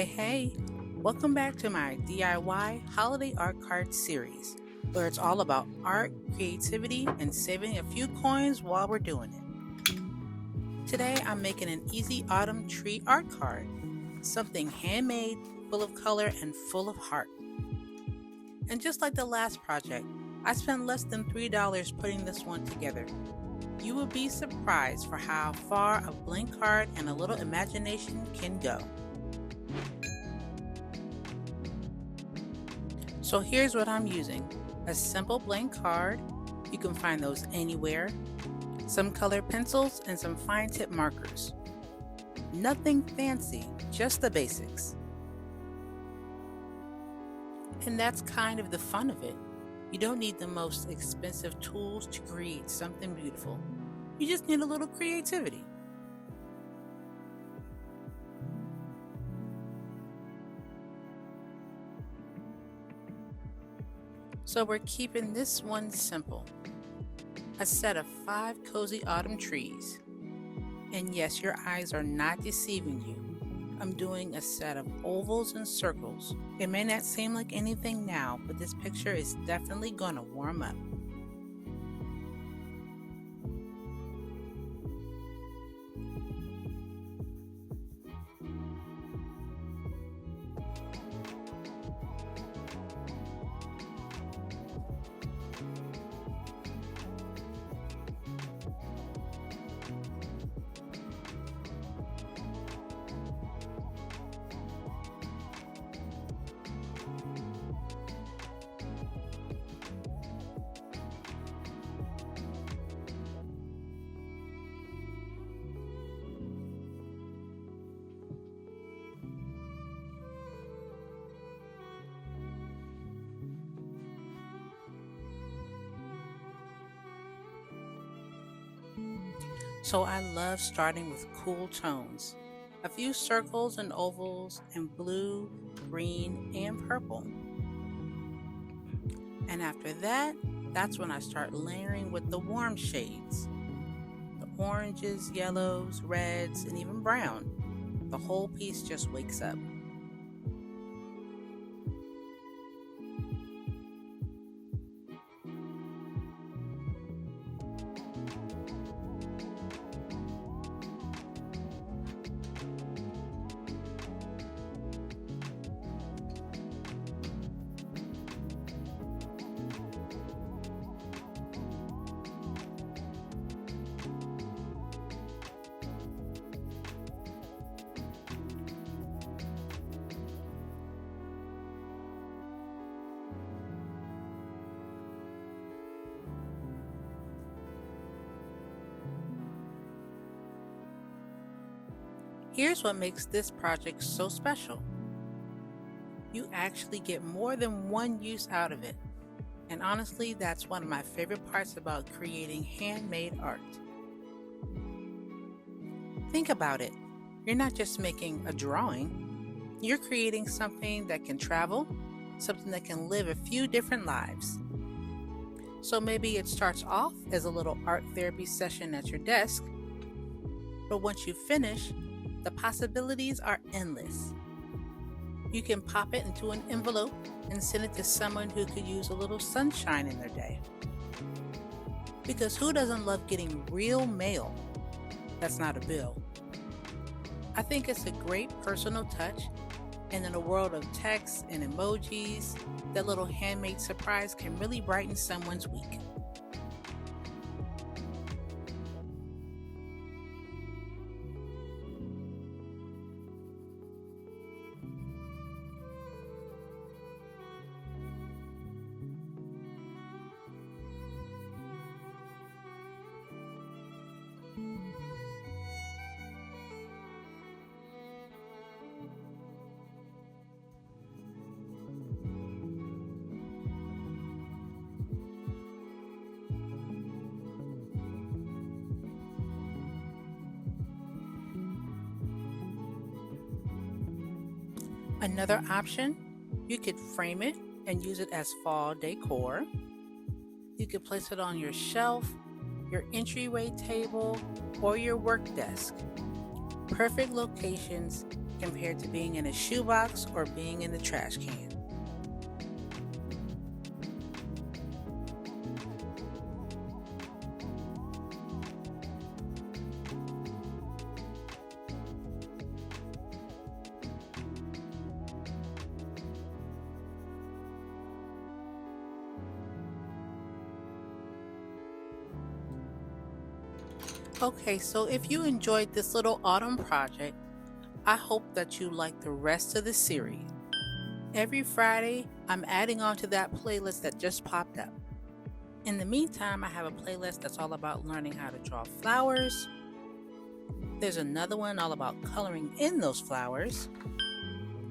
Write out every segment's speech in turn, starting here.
Hey, welcome back to my DIY Holiday Art Card series, where it's all about art, creativity, and saving a few coins while we're doing it. Today I'm making an easy autumn tree art card, something handmade, full of color, and full of heart. And just like the last project, I spent less than $3 putting this one together. You will be surprised for how far a blank card and a little imagination can go. So here's what I'm using. A simple blank card, you can find those anywhere, some colored pencils, and some fine tip markers. Nothing fancy, just the basics. And that's kind of the fun of it. You don't need the most expensive tools to create something beautiful. You just need a little creativity. So we're keeping this one simple. A set of 5 cozy autumn trees. And yes, your eyes are not deceiving you. I'm doing a set of ovals and circles. It may not seem like anything now, but this picture is definitely gonna warm up. So I love starting with cool tones. A few circles and ovals and blue, green, and purple. And after that, that's when I start layering with the warm shades. The oranges, yellows, reds, and even brown. The whole piece just wakes up. Here's what makes this project so special. You actually get more than one use out of it. And honestly, that's one of my favorite parts about creating handmade art. Think about it. You're not just making a drawing, you're creating something that can travel, something that can live a few different lives. So maybe it starts off as a little art therapy session at your desk, but once you finish, the possibilities are endless. You can pop it into an envelope and send it to someone who could use a little sunshine in their day. Because who doesn't love getting real mail that's not a bill? I think it's a great personal touch, and in a world of text and emojis, that little handmade surprise can really brighten someone's week. Another option, you could frame it and use it as fall decor. You could place it on your shelf, your entryway table, or your work desk. Perfect locations compared to being in a shoebox or being in the trash can. Okay, so if you enjoyed this little autumn project, I hope that you like the rest of the series. Every Friday, I'm adding on to that playlist that just popped up. In the meantime, I have a playlist that's all about learning how to draw flowers. There's another one all about coloring in those flowers.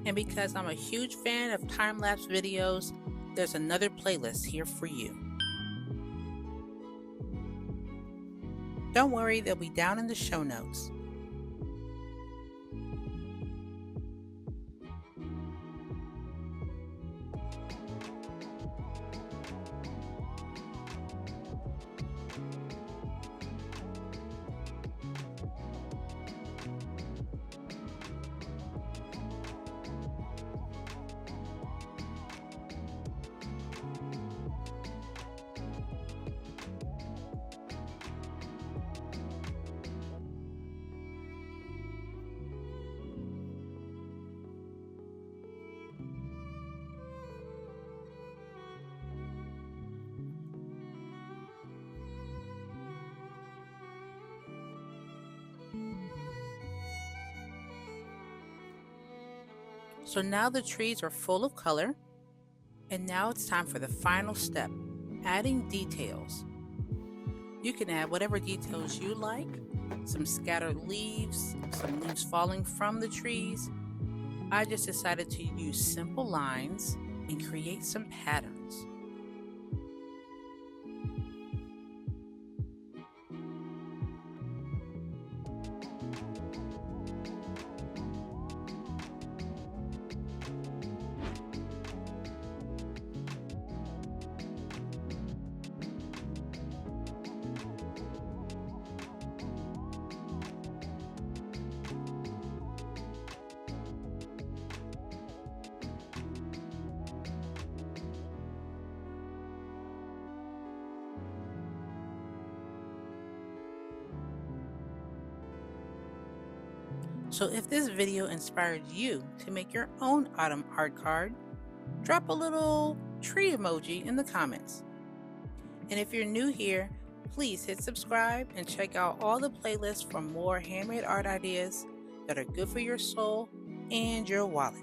And because I'm a huge fan of time-lapse videos, there's another playlist here for you. Don't worry, they'll be down in the show notes. So now the trees are full of color, and now it's time for the final step, adding details. You can add whatever details you like, some scattered leaves, some leaves falling from the trees. I just decided to use simple lines and create some patterns. So if this video inspired you to make your own autumn art card, drop a little tree emoji in the comments. And if you're new here, please hit subscribe and check out all the playlists for more handmade art ideas that are good for your soul and your wallet.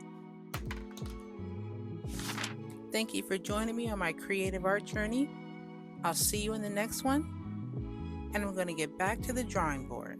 Thank you for joining me on my creative art journey. I'll see you in the next one, and I'm going to get back to the drawing board.